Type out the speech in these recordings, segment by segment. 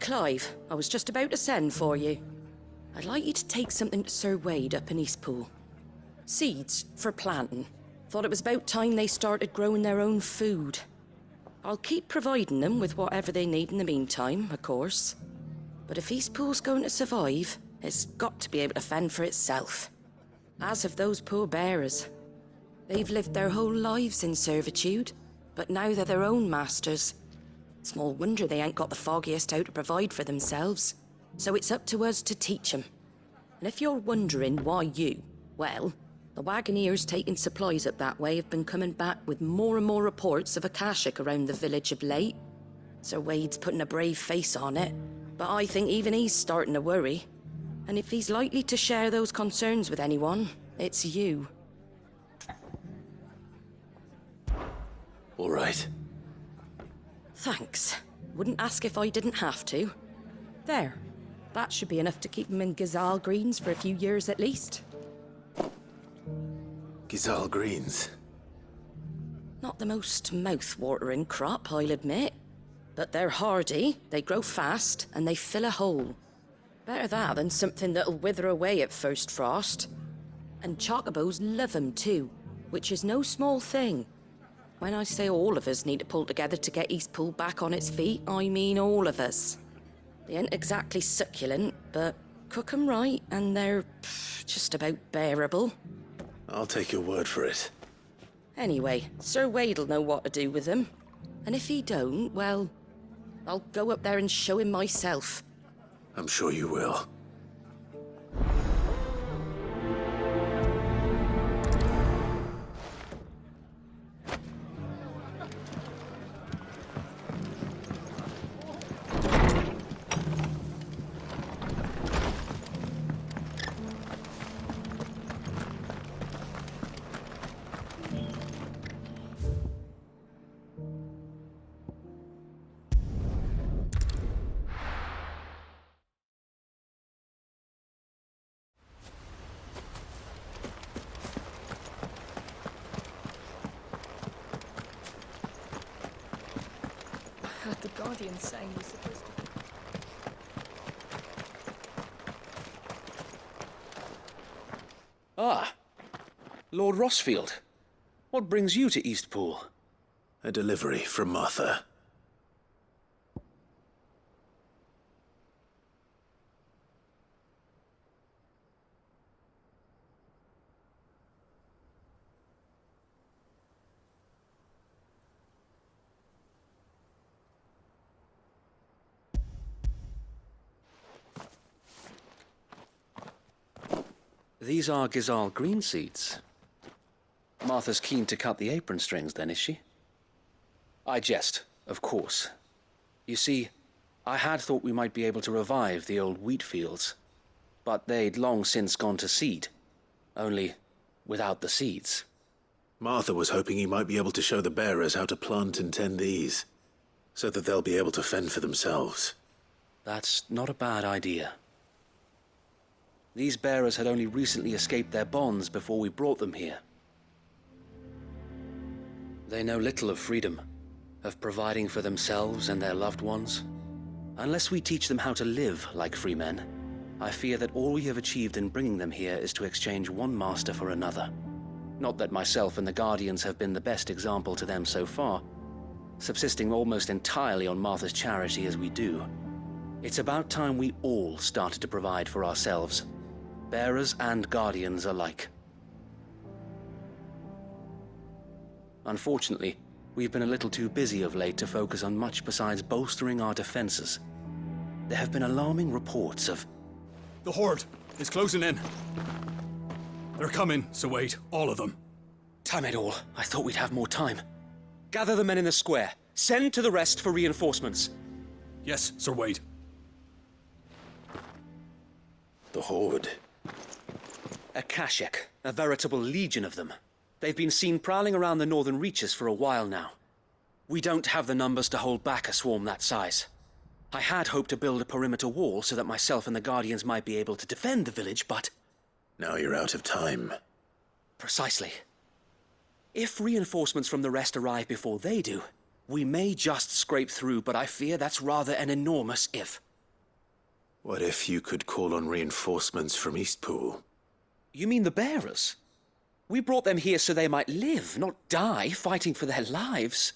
Clive, I was just about to send for you. I'd like you to take something to Sir Wade up in Eastpool. Seeds for planting. Thought it was about time they started growing their own food. I'll keep providing them with whatever they need in the meantime, of course. But if Eastpool's going to survive, it's got to be able to fend for itself. As have those poor bearers. They've lived their whole lives in servitude, but now they're their own masters. Small wonder they ain't got the foggiest how to provide for themselves. So it's up to us to teach them. And if you're wondering why you, well, the wagoneers taking supplies up that way have been coming back with more and more reports of Akashic around the village of late. Sir Wade's putting a brave face on it, but I think even he's starting to worry. And if he's likely to share those concerns with anyone, it's you. All right. Thanks. Wouldn't ask if I didn't have to. There. That should be enough to keep him in Gazal Greens for a few years at least. Gazal Greens. Not the most mouth-watering crop, I'll admit. But they're hardy, they grow fast, and they fill a hole. Better that than something that'll wither away at first frost. And chocobos love 'em too, which is no small thing. When I say all of us need to pull together to get Eastpool back on its feet, I mean all of us. They ain't exactly succulent, but cook 'em right and they're just about bearable. I'll take your word for it. Anyway, Sir Wade'll know what to do with them. And if he don't, well, I'll go up there and show him myself. I'm sure you will. I heard the Guardian saying we're supposed to... Ah, Lord Rossfield. What brings you to Eastpool? A delivery from Martha. These are Gazal green seeds. Martha's keen to cut the apron strings then, is she? I jest, of course. You see, I had thought we might be able to revive the old wheat fields, but they'd long since gone to seed, only without the seeds. Martha was hoping he might be able to show the bearers how to plant and tend these, so that they'll be able to fend for themselves. That's not a bad idea. These bearers had only recently escaped their bonds before we brought them here. They know little of freedom, of providing for themselves and their loved ones. Unless we teach them how to live like free men, I fear that all we have achieved in bringing them here is to exchange one master for another. Not that myself and the Guardians have been the best example to them so far, subsisting almost entirely on Martha's charity as we do. It's about time we all started to provide for ourselves, bearers and Guardians alike. Unfortunately, we've been a little too busy of late to focus on much besides bolstering our defenses. There have been alarming reports of... The Horde is closing in. They're coming, Sir Wade, all of them. Damn it all, I thought we'd have more time. Gather the men in the square. Send to the rest for reinforcements. Yes, Sir Wade. The Horde. Akashic, a veritable legion of them. They've been seen prowling around the northern reaches for a while now. We don't have the numbers to hold back a swarm that size. I had hoped to build a perimeter wall so that myself and the Guardians might be able to defend the village, but... Now you're out of time. Precisely. If reinforcements from the rest arrive before they do, we may just scrape through, but I fear that's rather an enormous if. What if you could call on reinforcements from Eastpool? You mean the bearers? We brought them here so they might live, not die, fighting for their lives.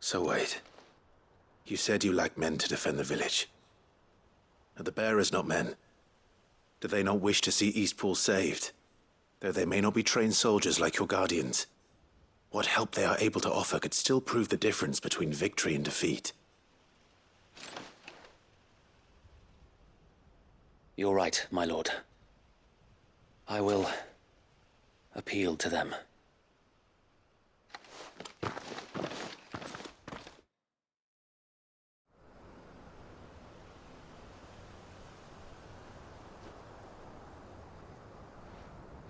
So wait. You said you lack men to defend the village. Are the bearers not men? Do they not wish to see Eastpool saved? Though they may not be trained soldiers like your guardians, what help they are able to offer could still prove the difference between victory and defeat. You're right, my lord. I will appeal to them.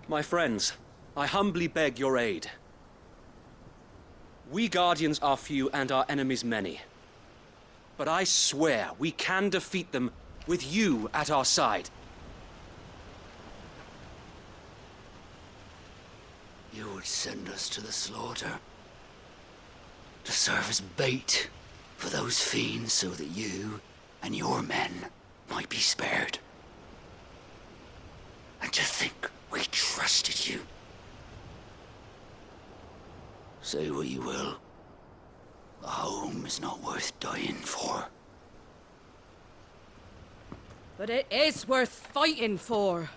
My friends, I humbly beg your aid. We Guardians are few and our enemies many. But I swear we can defeat them with you at our side. You would send us to the slaughter, to serve as bait for those fiends so that you and your men might be spared. And to think we trusted you. Say what you will, a home is not worth dying for. But it is worth fighting for.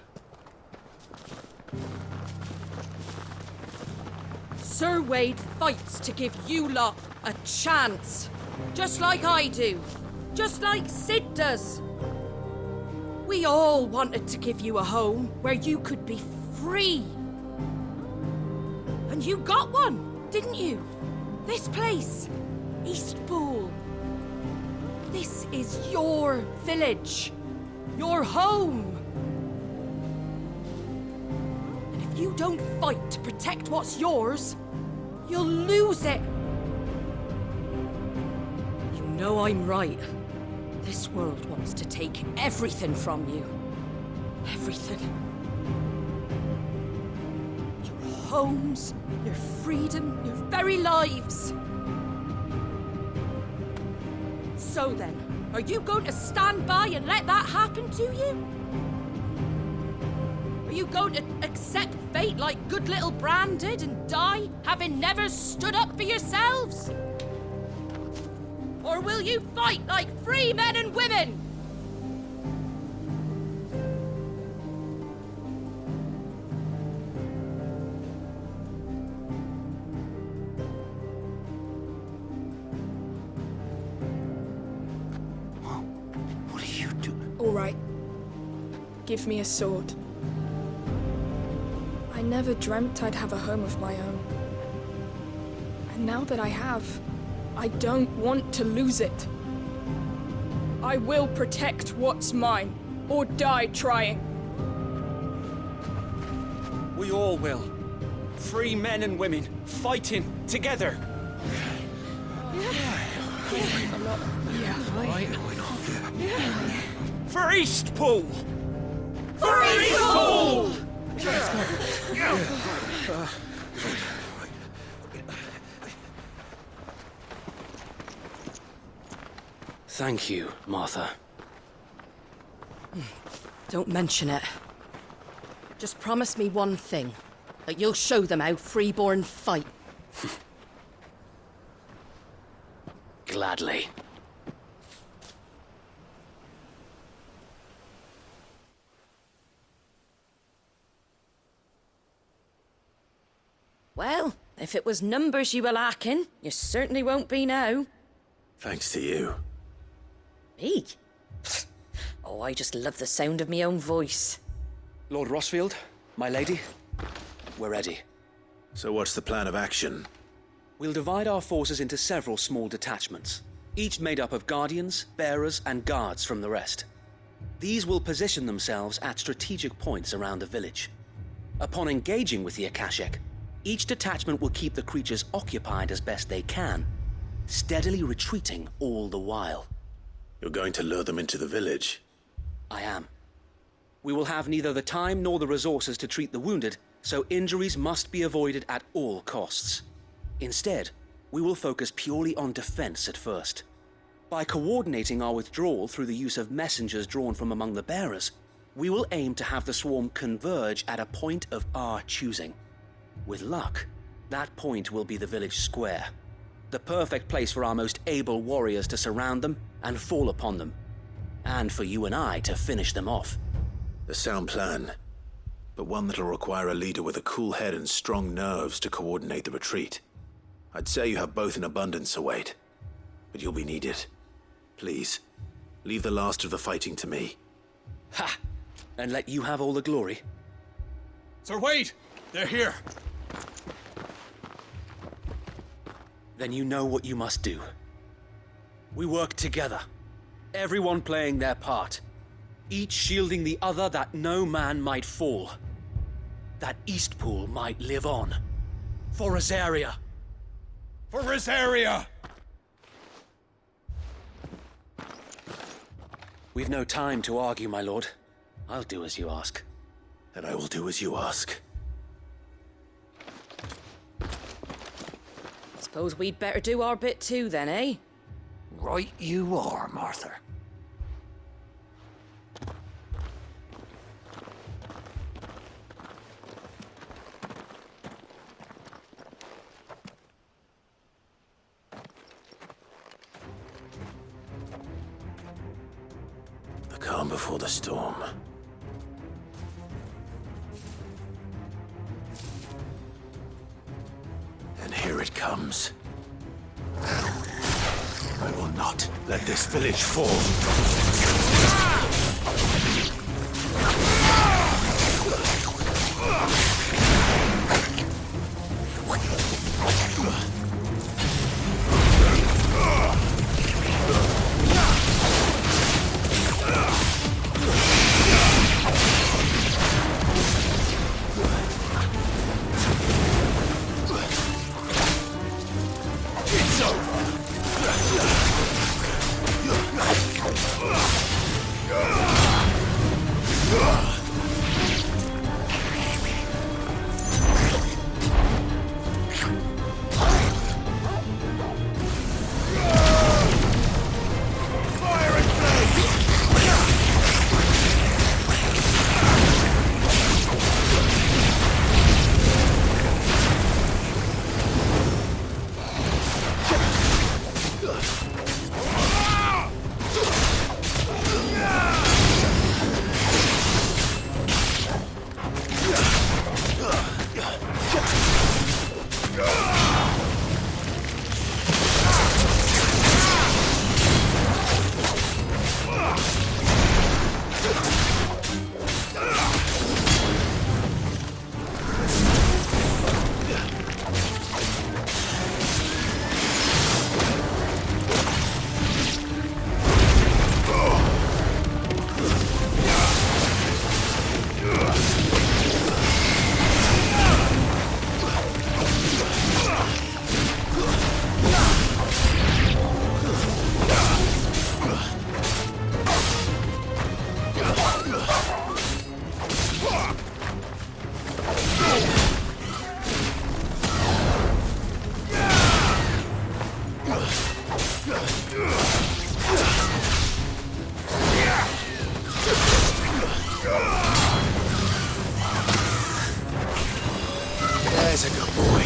Sir Wade fights to give you lot a chance. Just like I do. Just like Sid does. We all wanted to give you a home where you could be free. And you got one, didn't you? This place, Eastpool. This is your village. Your home. And if you don't fight to protect what's yours, you'll lose it. You know I'm right. This world wants to take everything from you. Everything. Your homes, your freedom, your very lives. So then, are you going to stand by and let that happen to you? Are you going to accept fate like good little Bran did and die, having never stood up for yourselves? Or will you fight like free men and women? What are you doing? All right. Give me a sword. I never dreamt I'd have a home of my own. And now that I have, I don't want to lose it. I will protect what's mine, or die trying. We all will. Free men and women, fighting together. For Eastpool! For Eastpool! Thank you, Martha. Don't mention it. Just promise me one thing. That you'll show them how freeborn fight. Gladly. Well, if it was numbers you were lacking, you certainly won't be now. Thanks to you. Me? Oh, I just love the sound of my own voice. Lord Rossfield, my lady, we're ready. So what's the plan of action? We'll divide our forces into several small detachments, each made up of guardians, bearers, and guards from the rest. These will position themselves at strategic points around the village. Upon engaging with the Akashic, each detachment will keep the creatures occupied as best they can, steadily retreating all the while. You're going to lure them into the village? I am. We will have neither the time nor the resources to treat the wounded, so injuries must be avoided at all costs. Instead, we will focus purely on defense at first. By coordinating our withdrawal through the use of messengers drawn from among the bearers, we will aim to have the swarm converge at a point of our choosing. With luck, that point will be the village square, the perfect place for our most able warriors to surround them and fall upon them, and for you and I to finish them off. A sound plan, but one that'll require a leader with a cool head and strong nerves to coordinate the retreat. I'd say you have both in abundance, Sir Wade, but you'll be needed. Please, leave the last of the fighting to me. Ha! And let you have all the glory. Sir Wade! They're here! Then you know what you must do. We work together, everyone playing their part, each shielding the other that no man might fall, that Eastpool might live on. For Rosaria! For Rosaria! We've no time to argue, my lord. I'll do as you ask. And I will do as you ask. Suppose we'd better do our bit too then, eh? Right you are, Martha. The calm before the storm. And here it comes. I will not let this village fall. There's a good boy.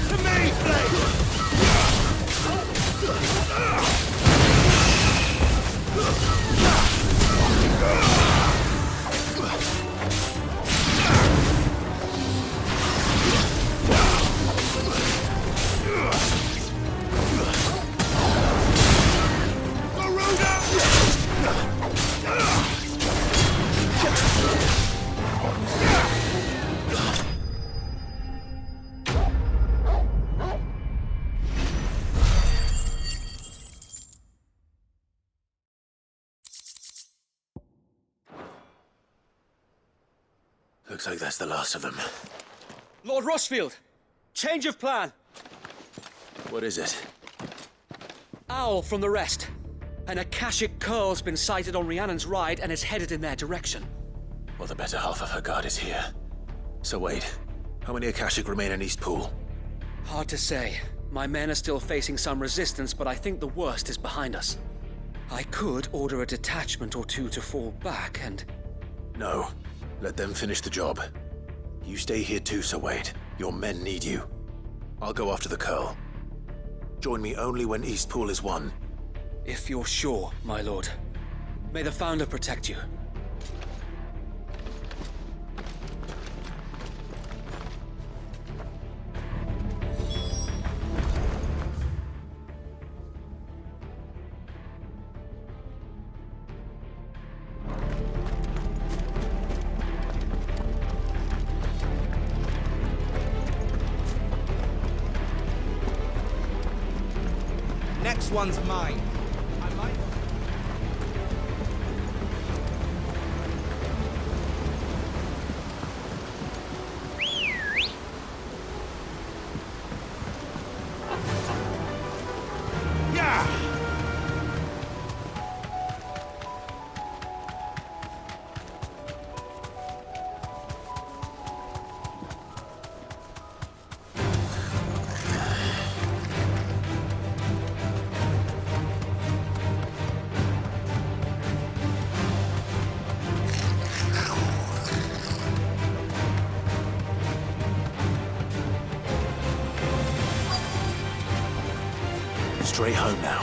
To me, Blade! Looks like that's the last of them. Lord Rossfield! Change of plan! What is it? Owl from the rest. An Akashic Curl's been sighted on Rhiannon's ride and is headed in their direction. Well, the better half of her guard is here. So wait, how many Akashic remain in Eastpool? Hard to say. My men are still facing some resistance, but I think the worst is behind us. I could order a detachment or two to fall back and... No. Let them finish the job. You stay here too, Sir Wade. Your men need you. I'll go after the Curl. Join me only when Eastpool is won. If you're sure, my lord. May the Founder protect you. Next one's mine. I might... Yeah! Stray home now.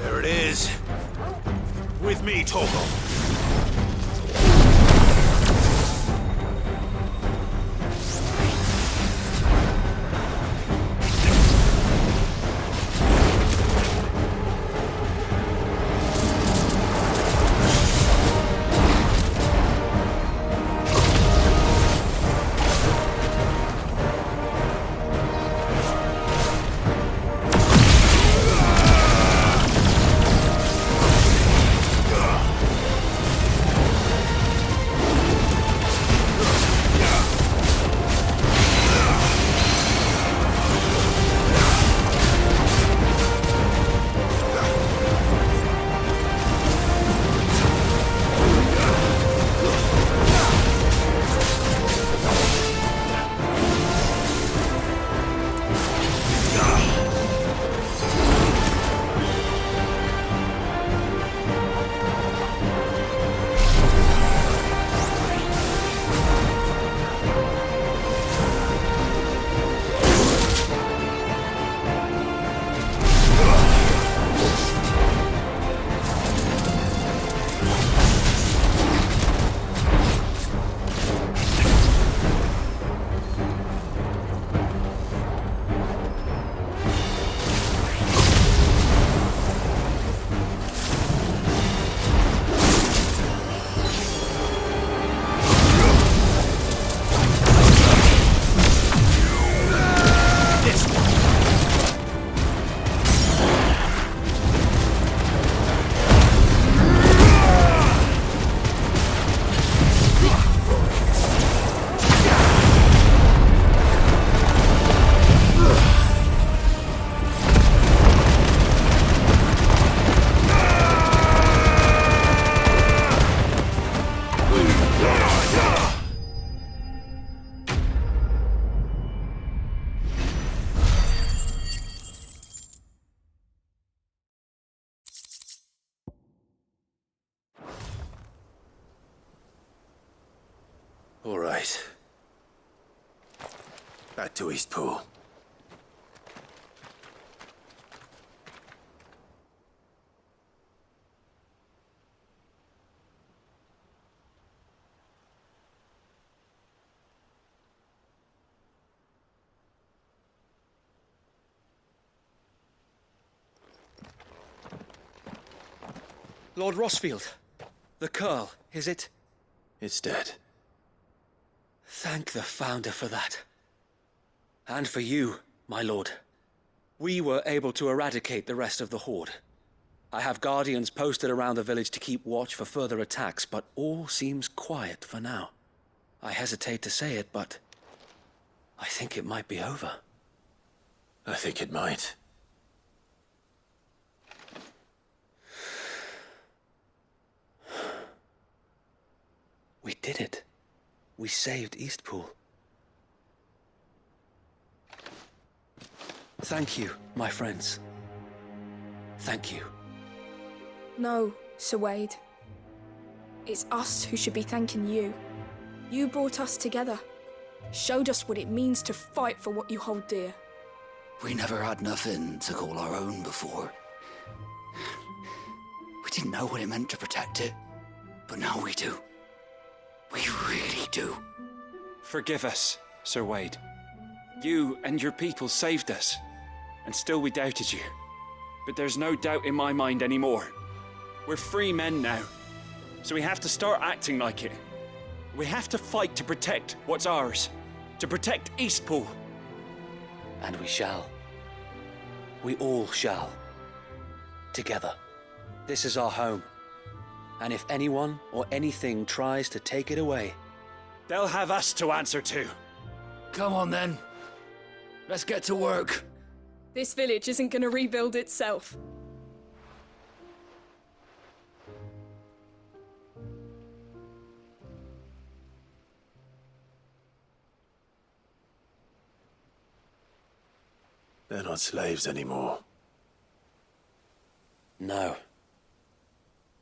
There it is. With me, Torgal. All right. Back to Eastpool. Lord Rossfield, the Curl, is it? It's dead. Thank the Founder for that. And for you, my lord. We were able to eradicate the rest of the Horde. I have guardians posted around the village to keep watch for further attacks, but all seems quiet for now. I hesitate to say it, but I think it might be over. I think it might. We did it. We saved Eastpool. Thank you, my friends. Thank you. No, Sir Wade. It's us who should be thanking you. You brought us together. Showed us what it means to fight for what you hold dear. We never had nothing to call our own before. We didn't know what it meant to protect it, but now we do. We really do. Forgive us, Sir Wade. You and your people saved us, and still we doubted you. But there's no doubt in my mind anymore. We're free men now, so we have to start acting like it. We have to fight to protect what's ours, to protect Eastpool. And we shall. We all shall. Together. This is our home. And if anyone or anything tries to take it away, they'll have us to answer to. Come on then. Let's get to work. This village isn't gonna rebuild itself. They're not slaves anymore. no.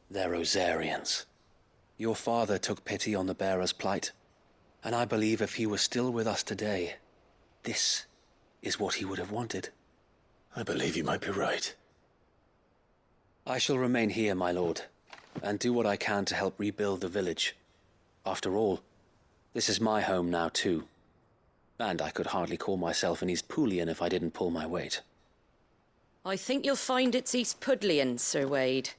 They're Rosarians. Your father took pity on the bearer's plight, and I believe if he were still with us today, this is what he would have wanted. I believe you might be right. I shall remain here, my lord, and do what I can to help rebuild the village. After all, this is my home now too. And I could hardly call myself an Eastpoolian if I didn't pull my weight. I think you'll find it's Eastpudlian, Sir Wade.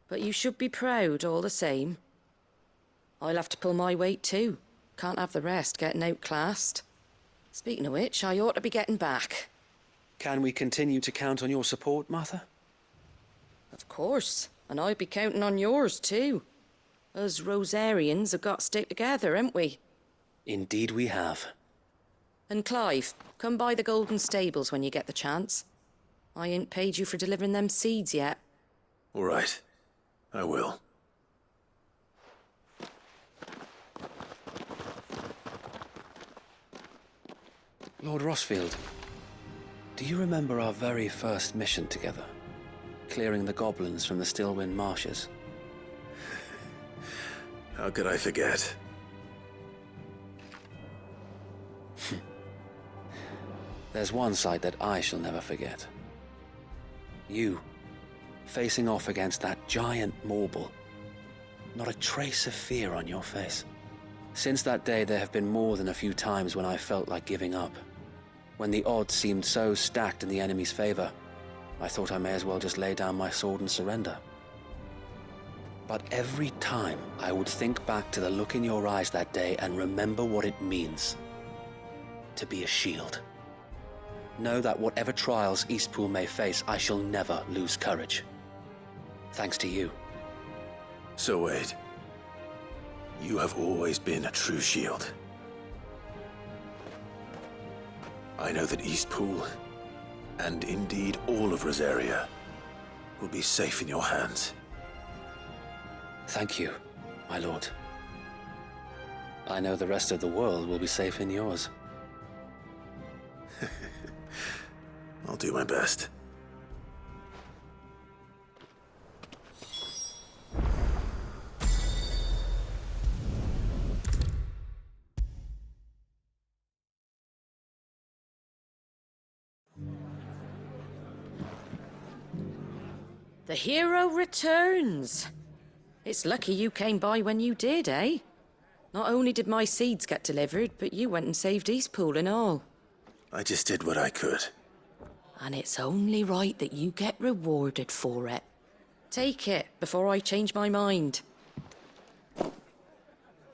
But you should be proud all the same. I'll have to pull my weight too. Can't have the rest getting outclassed. Speaking of which, I ought to be getting back. Can we continue to count on your support, Martha? Of course, and I'll be counting on yours too. Us Rosarians have got to stick together, haven't we? Indeed we have. And Clive, come by the Golden Stables when you get the chance. I ain't paid you for delivering them seeds yet. All right. I will. Lord Rossfield, do you remember our very first mission together? Clearing the goblins from the Stillwind marshes? How could I forget? There's one sight that I shall never forget. You, facing off against that giant Morble. Not a trace of fear on your face. Since that day, there have been more than a few times when I felt like giving up. When the odds seemed so stacked in the enemy's favor, I thought I may as well just lay down my sword and surrender. But every time, I would think back to the look in your eyes that day and remember what it means to be a shield. Know that whatever trials Eastpool may face, I shall never lose courage. Thanks to you. So Wade, you have always been a true shield. I know that Eastpool, and indeed all of Rosaria, will be safe in your hands. Thank you, my lord. I know the rest of the world will be safe in yours. I'll do my best. The hero returns. It's lucky you came by when you did, eh? Not only did my seeds get delivered, but you went and saved Eastpool and all. I just did what I could. And it's only right that you get rewarded for it. Take it before I change my mind.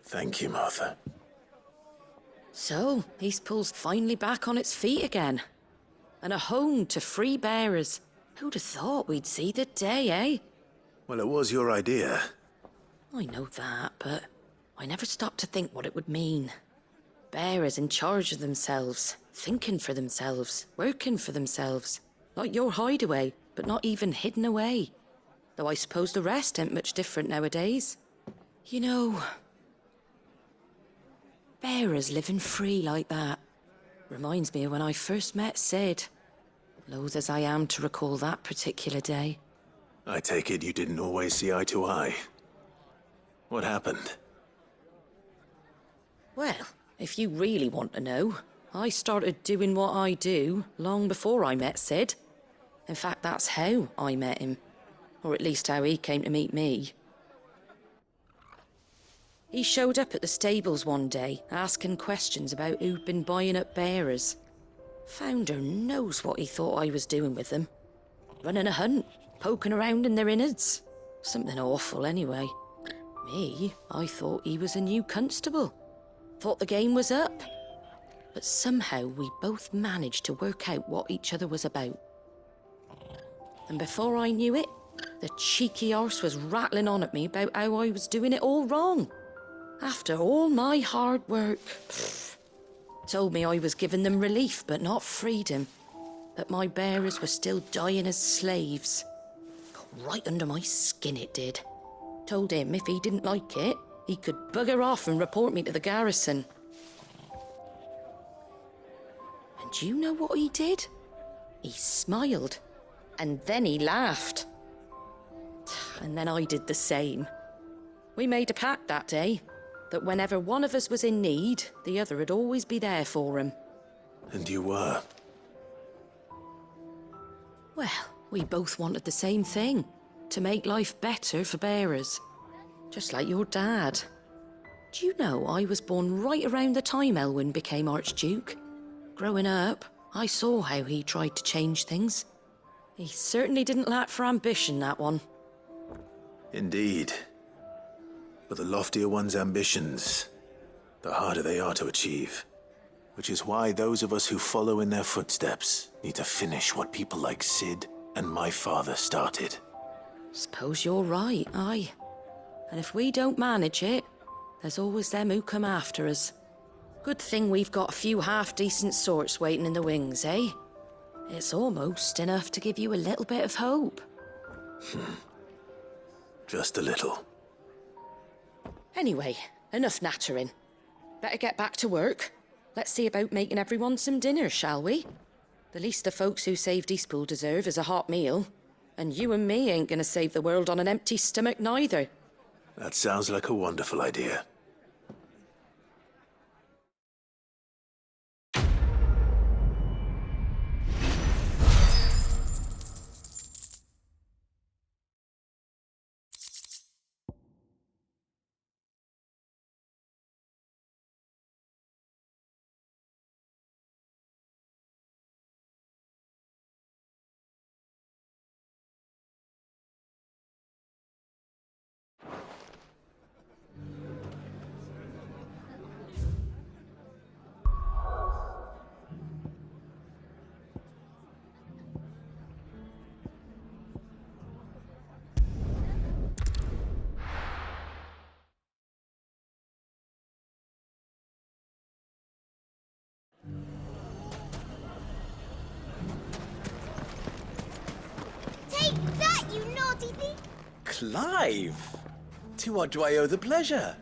Thank you, Martha. So, Eastpool's finally back on its feet again. And a home to free bearers. Who'd have thought we'd see the day, eh? Well, it was your idea. I know that, but I never stopped to think what it would mean. Bearers in charge of themselves, thinking for themselves, working for themselves. Like your hideaway, but not even hidden away. Though I suppose the rest ain't much different nowadays. You know, bearers living free like that reminds me of when I first met Sid. Loath as I am to recall that particular day. I take it you didn't always see eye to eye. What happened? Well, if you really want to know, I started doing what I do long before I met Sid. In fact, that's how I met him. Or at least how he came to meet me. He showed up at the stables one day, asking questions about who'd been buying up bearers. Founder knows what he thought I was doing with them. Running a hunt, poking around in their innards. Something awful, anyway. Me, I thought he was a new constable. Thought the game was up. But somehow we both managed to work out what each other was about. And before I knew it, the cheeky arse was rattling on at me about how I was doing it all wrong. After all my hard work. Told me I was giving them relief, but not freedom. That my bearers were still dying as slaves. Got right under my skin, it did. Told him if he didn't like it, he could bugger off and report me to the garrison. And you know what he did? He smiled. And then he laughed. And then I did the same. We made a pact that day, that whenever one of us was in need, the other would always be there for him. And you were? Well, we both wanted the same thing. To make life better for bearers. Just like your dad. Do you know I was born right around the time Elwyn became Archduke? Growing up, I saw how he tried to change things. He certainly didn't lack for ambition, that one. Indeed. But the loftier one's ambitions, the harder they are to achieve. Which is why those of us who follow in their footsteps need to finish what people like Sid and my father started. Suppose you're right, aye. And if we don't manage it, there's always them who come after us. Good thing we've got a few half-decent sorts waiting in the wings, eh? It's almost enough to give you a little bit of hope. Just a little. Anyway, enough nattering. Better get back to work. Let's see about making everyone some dinner, shall we? The least the folks who saved Eastpool deserve is a hot meal. And you and me ain't gonna save the world on an empty stomach neither. That sounds like a wonderful idea. Take that, you naughty thief! Clive! To what do I owe the pleasure?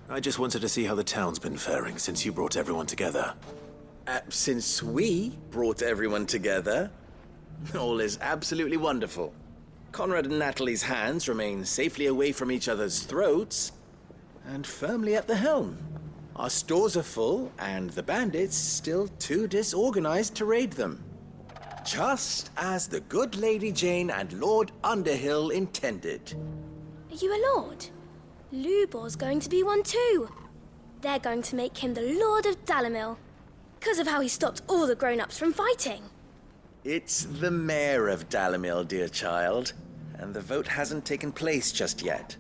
I just wanted to see how the town's been faring since you brought everyone together. Since we brought everyone together, all is absolutely wonderful. Conrad and Natalie's hands remain safely away from each other's throats and firmly at the helm. Our stores are full, and the bandits still too disorganized to raid them. Just as the good Lady Jane and Lord Underhill intended. Are you a lord? Lubor's going to be one too. They're going to make him the Lord of Dalimil, because of how he stopped all the grown-ups from fighting. It's the mayor of Dalimil, dear child, and the vote hasn't taken place just yet.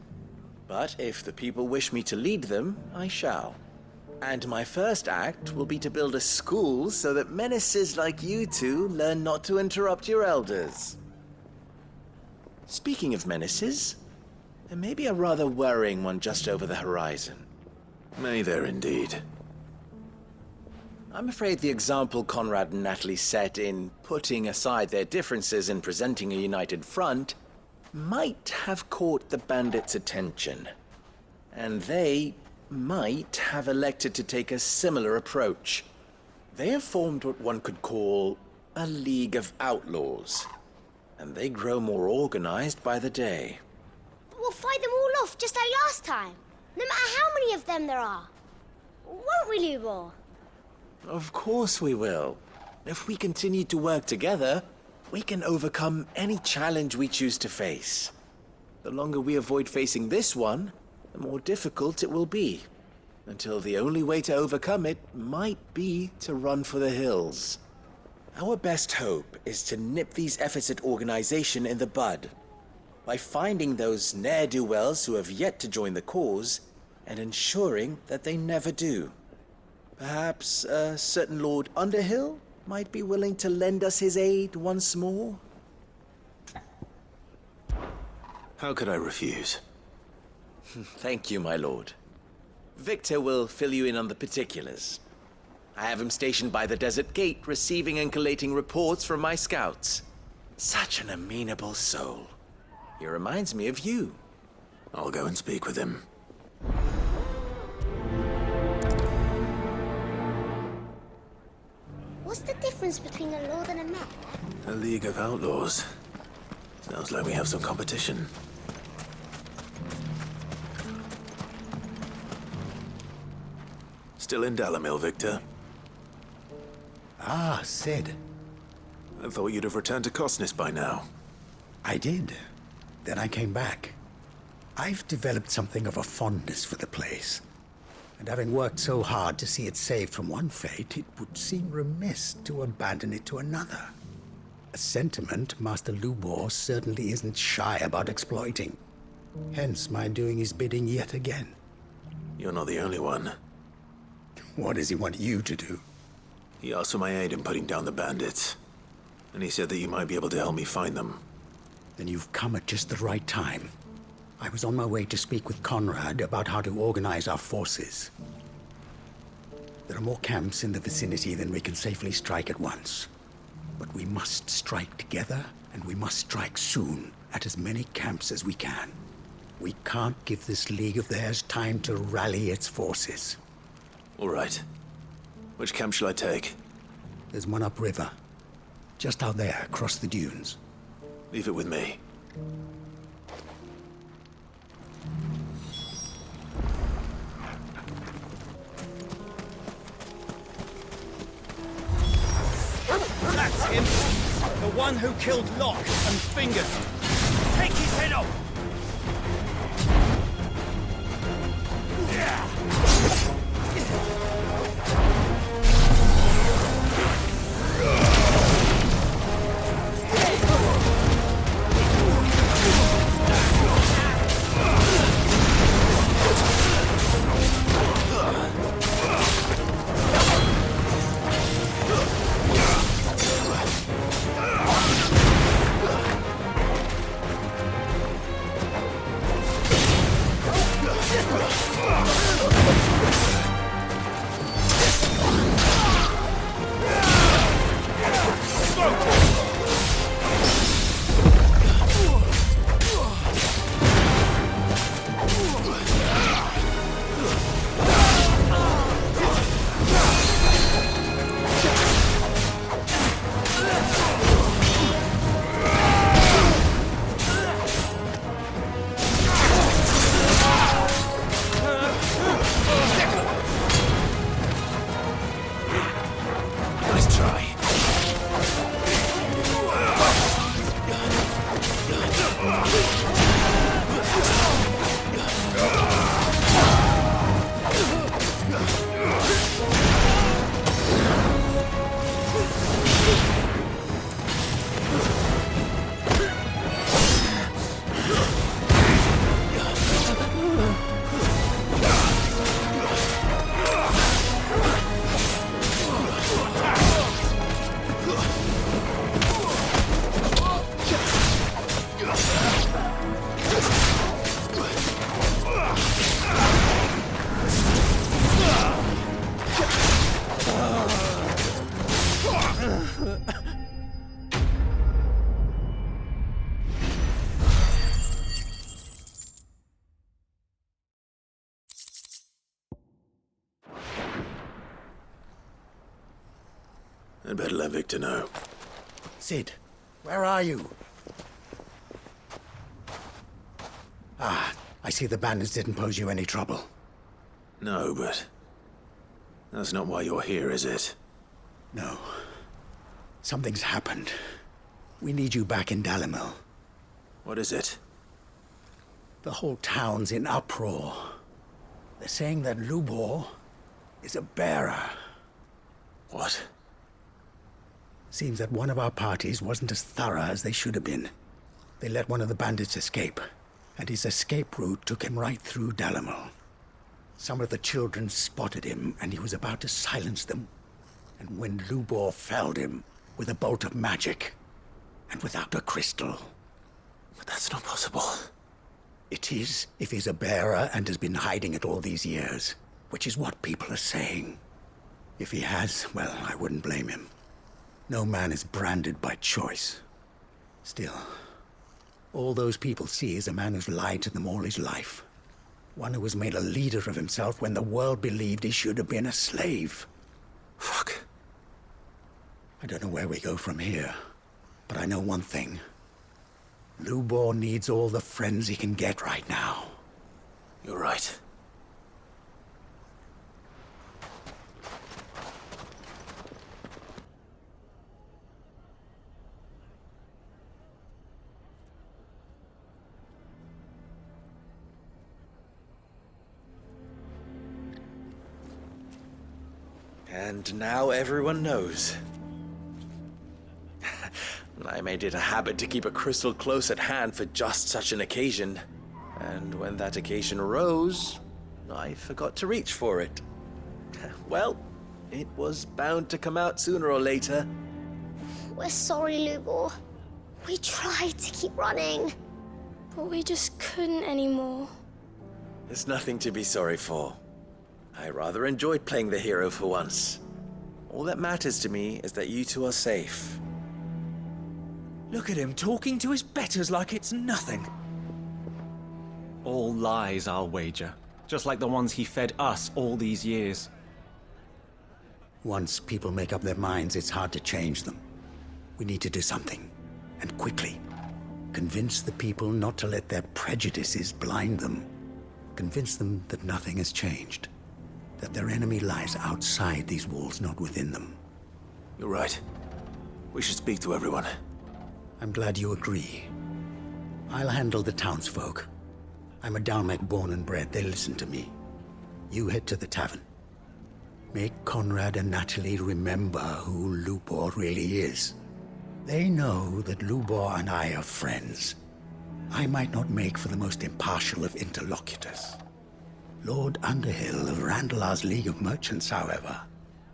But if the people wish me to lead them, I shall. And my first act will be to build a school so that menaces like you two learn not to interrupt your elders. Speaking of menaces, there may be a rather worrying one just over the horizon. May there indeed. I'm afraid the example Conrad and Natalie set in putting aside their differences and presenting a united front might have caught the bandits' attention. And they might have elected to take a similar approach. They have formed what one could call a League of Outlaws, and they grow more organized by the day. We'll fight them all off just like last time, no matter how many of them there are. Won't we, Lubor? Of course we will. If we continue to work together, we can overcome any challenge we choose to face. The longer we avoid facing this one, the more difficult it will be, until the only way to overcome it might be to run for the hills. Our best hope is to nip these efforts at organization in the bud, by finding those ne'er-do-wells who have yet to join the cause, and ensuring that they never do. Perhaps a certain Lord Underhill might be willing to lend us his aid once more? How could I refuse? Thank you, my lord. Victor will fill you in on the particulars. I have him stationed by the desert gate, receiving and collating reports from my scouts. Such an amenable soul. He reminds me of you. I'll go and speak with him. What's the difference between a lord and a mayor? A League of Outlaws. Sounds like we have some competition. Still in Dalamil, Victor? Ah, Sid. I thought you'd have returned to Cosnis by now. I did. Then I came back. I've developed something of a fondness for the place. And having worked so hard to see it saved from one fate, it would seem remiss to abandon it to another. A sentiment Master Lubor certainly isn't shy about exploiting. Hence my doing his bidding yet again. You're not the only one. What does he want you to do? He asked for my aid in putting down the bandits. And he said that you might be able to help me find them. Then you've come at just the right time. I was on my way to speak with Conrad about how to organize our forces. There are more camps in the vicinity than we can safely strike at once. But we must strike together, and we must strike soon at as many camps as we can. We can't give this league of theirs time to rally its forces. All right. Which camp shall I take? There's one upriver. Just out there, across the dunes. Leave it with me. That's him! The one who killed Locke and Fingers! Take his head off! I'd better let Victor know. Sid, where are you? Ah, I see the bandits didn't pose you any trouble. No, but... that's not why you're here, is it? No. Something's happened. We need you back in Dalimil. What is it? The whole town's in uproar. They're saying that Lubor is a bearer. What? Seems that one of our parties wasn't as thorough as they should have been. They let one of the bandits escape, and his escape route took him right through Dalimil. Some of the children spotted him, and he was about to silence them. And when Lubor felled him with a bolt of magic, and without a crystal. But that's not possible. It is, if he's a bearer and has been hiding it all these years, which is what people are saying. If he has, well, I wouldn't blame him. No man is branded by choice. Still, all those people see is a man who's lied to them all his life. One who was made a leader of himself when the world believed he should have been a slave. Fuck. I don't know where we go from here, but I know one thing. Lubor needs all the friends he can get right now. You're right. And now everyone knows. I made it a habit to keep a crystal close at hand for just such an occasion. And when that occasion arose, I forgot to reach for it. Well, it was bound to come out sooner or later. We're sorry, Lubor. We tried to keep running. But we just couldn't anymore. There's nothing to be sorry for. I rather enjoyed playing the hero for once. All that matters to me is that you two are safe. Look at him talking to his betters like it's nothing. All lies, I'll wager. Just like the ones he fed us all these years. Once people make up their minds, it's hard to change them. We need to do something, and quickly. Convince the people not to let their prejudices blind them. Convince them that nothing has changed. That their enemy lies outside these walls, not within them. You're right. We should speak to everyone. I'm glad you agree. I'll handle the townsfolk. I'm a Dalmec born and bred. They listen to me. You head to the tavern. Make Conrad and Natalie remember who Lubor really is. They know that Lubor and I are friends. I might not make for the most impartial of interlocutors. Lord Underhill of Randalar's League of Merchants, however,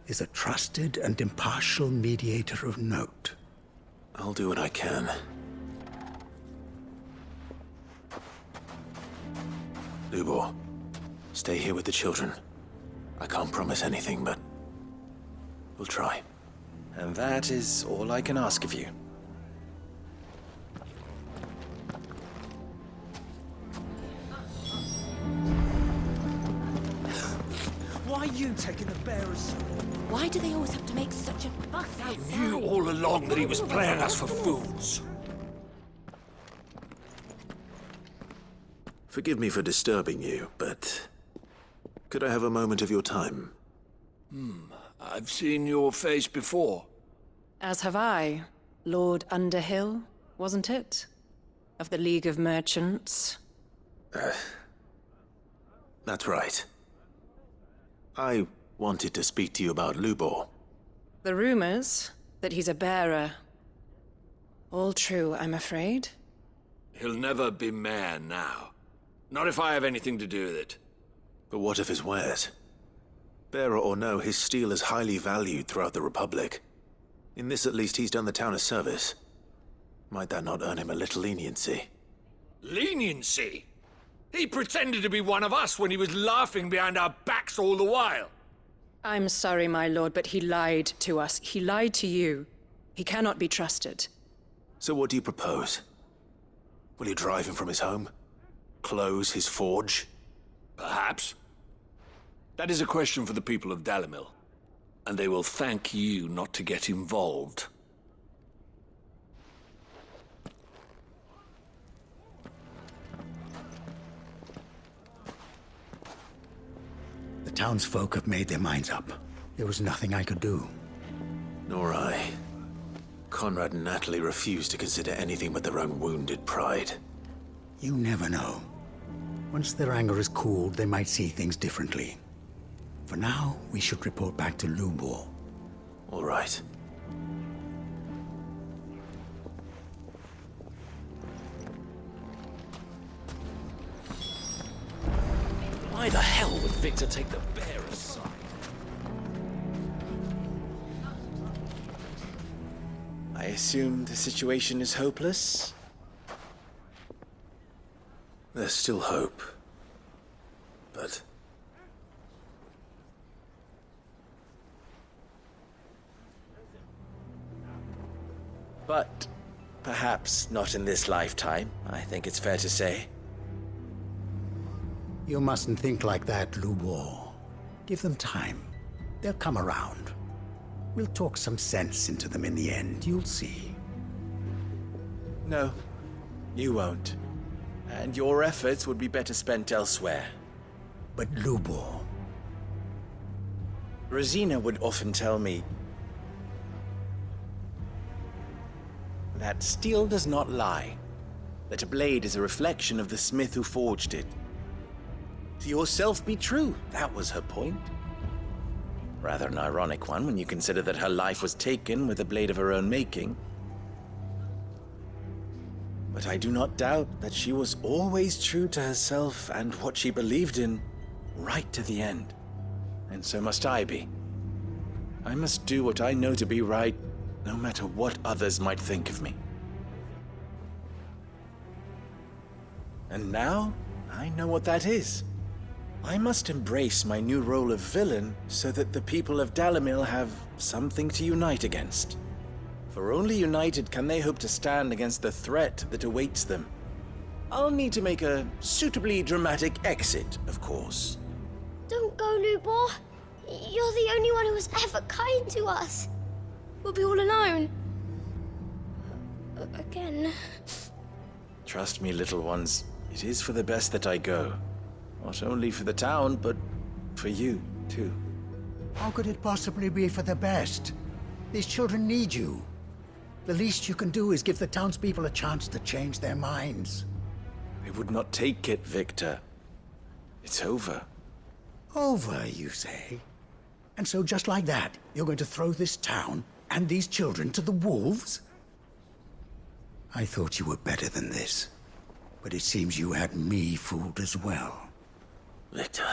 is a trusted and impartial mediator of note. I'll do what I can. Lubor, stay here with the children. I can't promise anything, but we'll try. And that is all I can ask of you. Why are you taking the bearers? Why do they always have to make such a fuss outside? Knew all along that he was playing us for fools. Forgive me for disturbing you, but could I have a moment of your time? I've seen your face before. As have I. Lord Underhill, wasn't it? Of the League of Merchants. That's right. I wanted to speak to you about Lubor. The rumors that he's a bearer. All true, I'm afraid. He'll never be mayor now. Not if I have anything to do with it. But what of his wares? Bearer or no, his steel is highly valued throughout the Republic. In this, at least, he's done the town a service. Might that not earn him a little leniency? Leniency? He pretended to be one of us when he was laughing behind our backs all the while. I'm sorry, my lord, but he lied to us. He lied to you. He cannot be trusted. So what do you propose? Will you drive him from his home? Close his forge? Perhaps. That is a question for the people of Dalimil. and they will thank you not to get involved. The townsfolk have made their minds up. There was nothing I could do. Nor I. Conrad and Natalie refused to consider anything but their own wounded pride. You never know. Once their anger is cooled, they might see things differently. For now, we should report back to Lubor. All right. Why the hell would Victor take the bearer's side? I assume the situation is hopeless? There's still hope. But... But perhaps not in this lifetime, I think it's fair to say. You mustn't think like that, Lubor. Give them time. They'll come around. We'll talk some sense into them in the end, you'll see. No, you won't. And your efforts would be better spent elsewhere. But Lubor... Rosina would often tell me that steel does not lie, that a blade is a reflection of the smith who forged it. To yourself be true, that was her point. Rather an ironic one when you consider that her life was taken with a blade of her own making. But I do not doubt that she was always true to herself and what she believed in, right to the end. And so must I be. I must do what I know to be right, no matter what others might think of me. And now, I know what that is. I must embrace my new role of villain so that the people of Dalimil have something to unite against. For only united can they hope to stand against the threat that awaits them. I'll need to make a suitably dramatic exit, of course. Don't go, Lubor. You're the only one who was ever kind to us. We'll be all alone. Again. Trust me, little ones. It is for the best that I go. Not only for the town, but for you, too. How could it possibly be for the best? These children need you. The least you can do is give the townspeople a chance to change their minds. I would not take it, Victor. It's over. Over, you say? And so just like that, you're going to throw this town and these children to the wolves? I thought you were better than this. But it seems you had me fooled as well. Victor.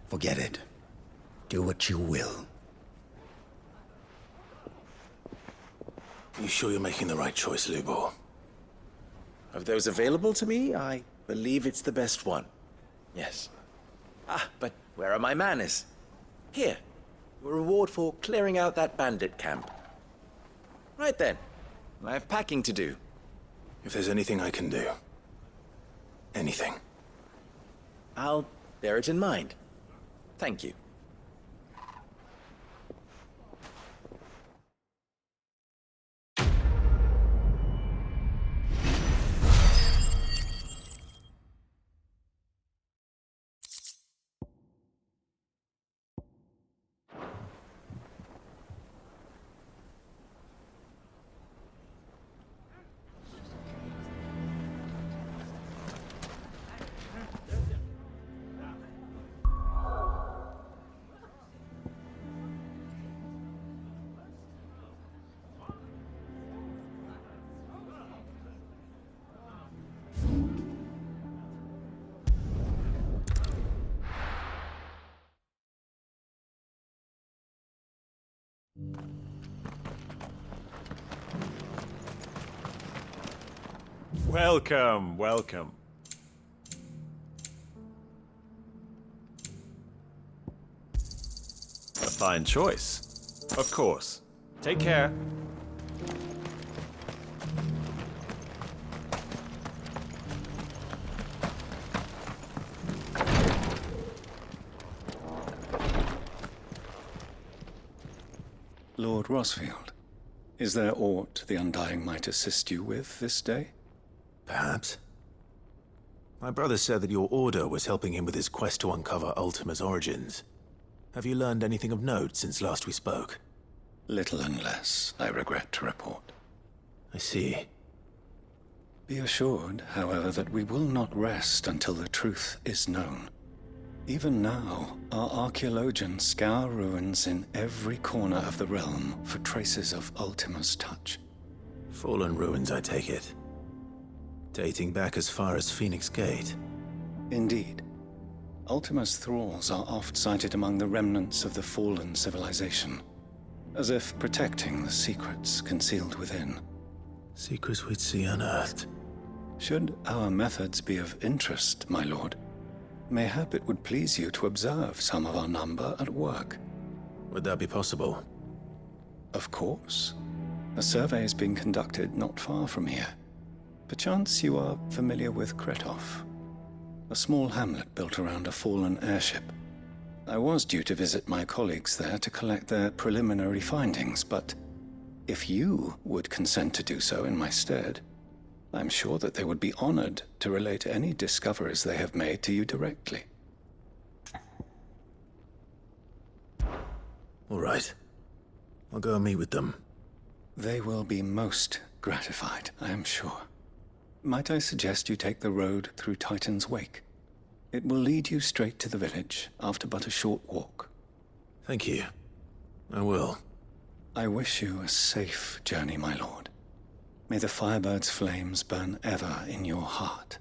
Forget it. Do what you will. You sure you're making the right choice, Lubor? Of those available to me, I believe it's the best one. Yes. Ah, but where are my manners? Here. A reward for clearing out that bandit camp. Right then. I have packing to do. If there's anything I can do. Anything. I'll bear it in mind. Thank you. Welcome, welcome. A fine choice. Of course. Take care. Lord Rosfield, is there aught the Undying might assist you with this day? Perhaps. My brother said that your order was helping him with his quest to uncover Ultima's origins. Have you learned anything of note since last we spoke? Little unless, I regret to report. I see. Be assured, however, that we will not rest until the truth is known. Even now, our archaeologians scour ruins in every corner of the realm for traces of Ultima's touch. Fallen ruins, I take it. Dating back as far as Phoenix Gate. Indeed. Ultima's thralls are oft sighted among the remnants of the fallen civilization, as if protecting the secrets concealed within. Secrets we'd see unearthed. Should our methods be of interest, my lord, mayhap it would please you to observe some of our number at work. Would that be possible? Of course. A survey is being conducted not far from here. Perchance you are familiar with Kretov, a small hamlet built around a fallen airship. I was due to visit my colleagues there to collect their preliminary findings, but if you would consent to do so in my stead, I'm sure that they would be honored to relate any discoveries they have made to you directly. All right. I'll go and meet with them. They will be most gratified, I am sure. Might I suggest you take the road through Titan's Wake? It will lead you straight to the village after but a short walk. Thank you. I will. I wish you a safe journey, my lord. May the Firebird's flames burn ever in your heart.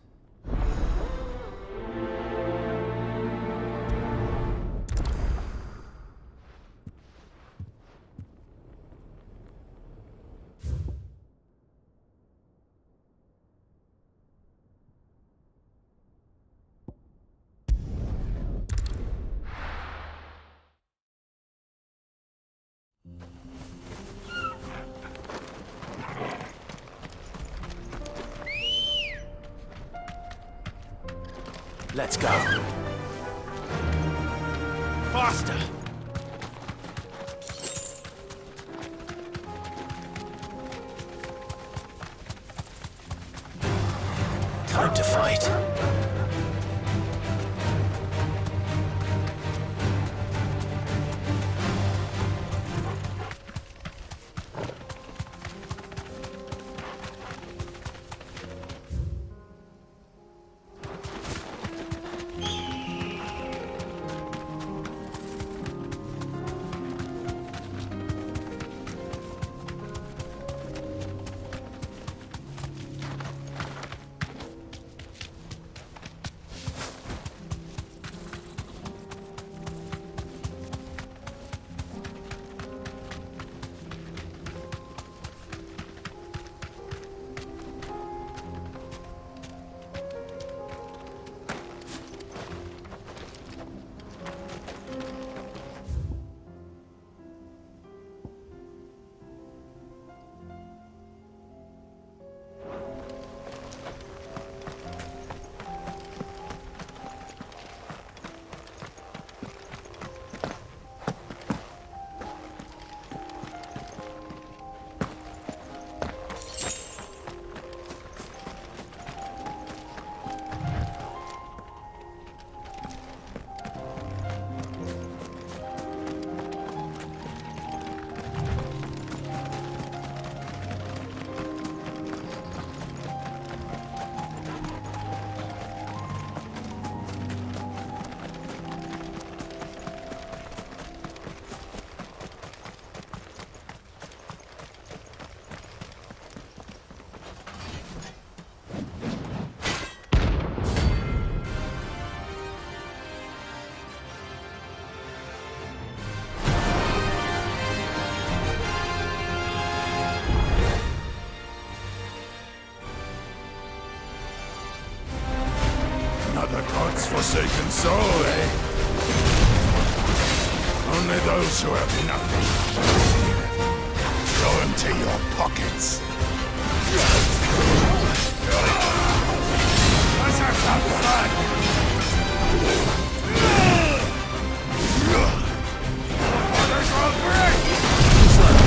Let's go. Faster! Time to fight. God's forsaken soul, eh? Only those who have nothing. Throw them to your pockets. Let's have some fun! Others will break!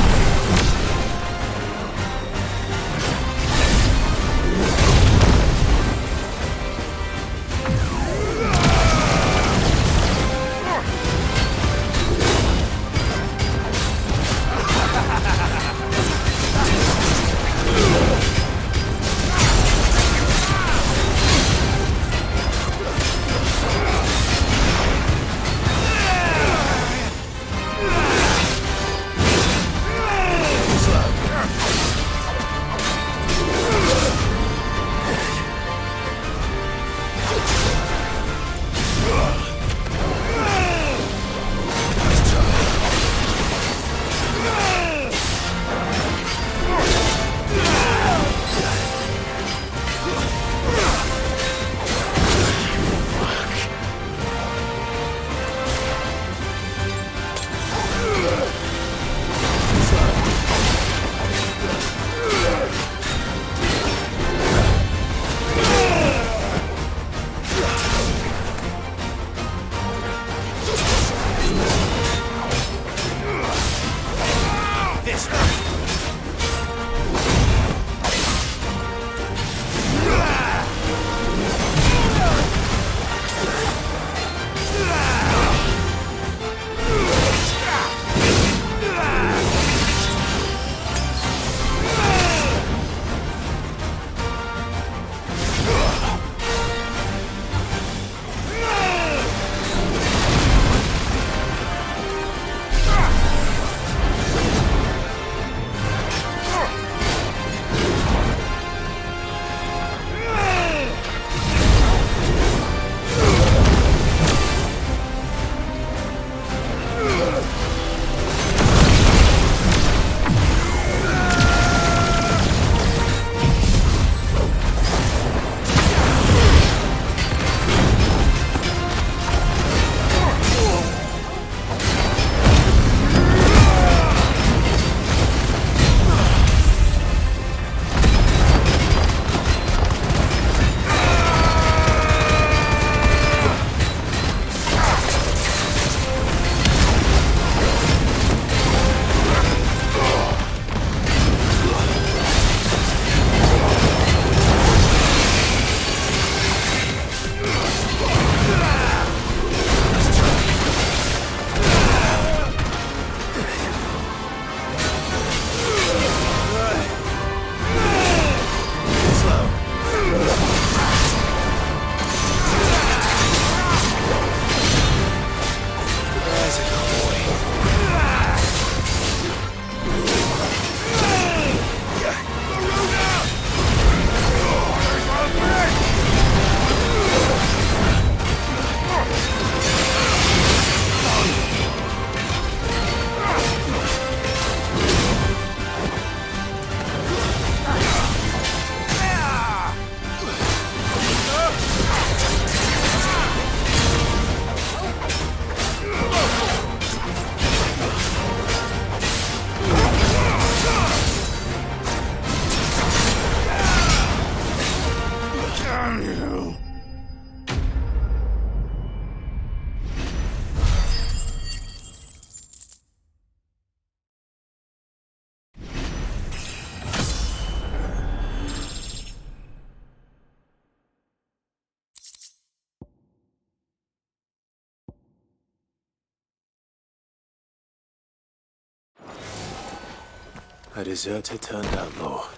A deserter turned outlaw.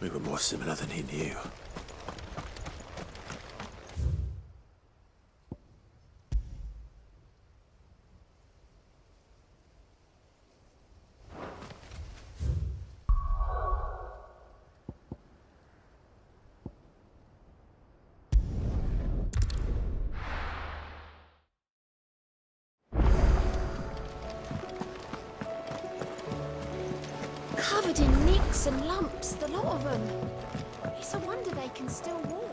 We were more similar than he knew. Covered in nicks and lumps, the lot of them. It's a wonder they can still walk.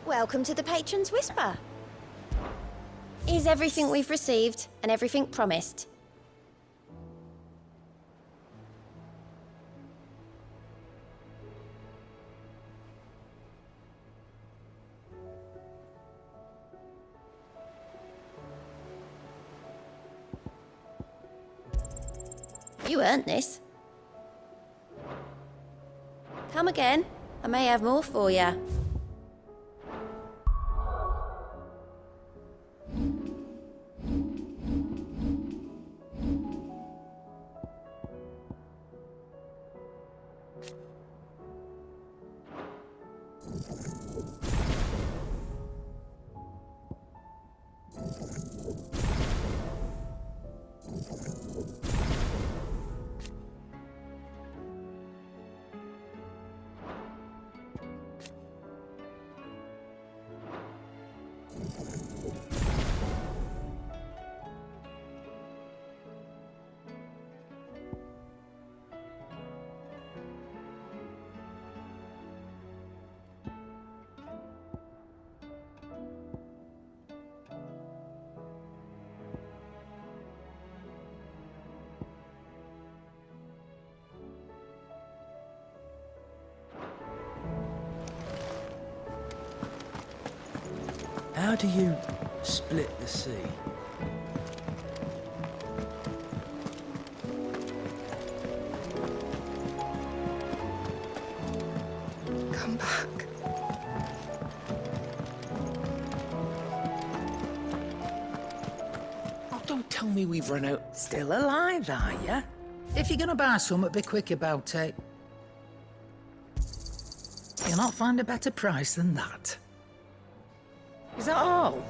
Welcome to the Patron's Whisper. Is everything we've received and everything promised? You earned this. Come again. I may have more for you. How do you split the sea? Come back. Oh, don't tell me we've run out. Still alive, are ya? If you're gonna buy something, be quick about it. You'll not find a better price than that. Is that all?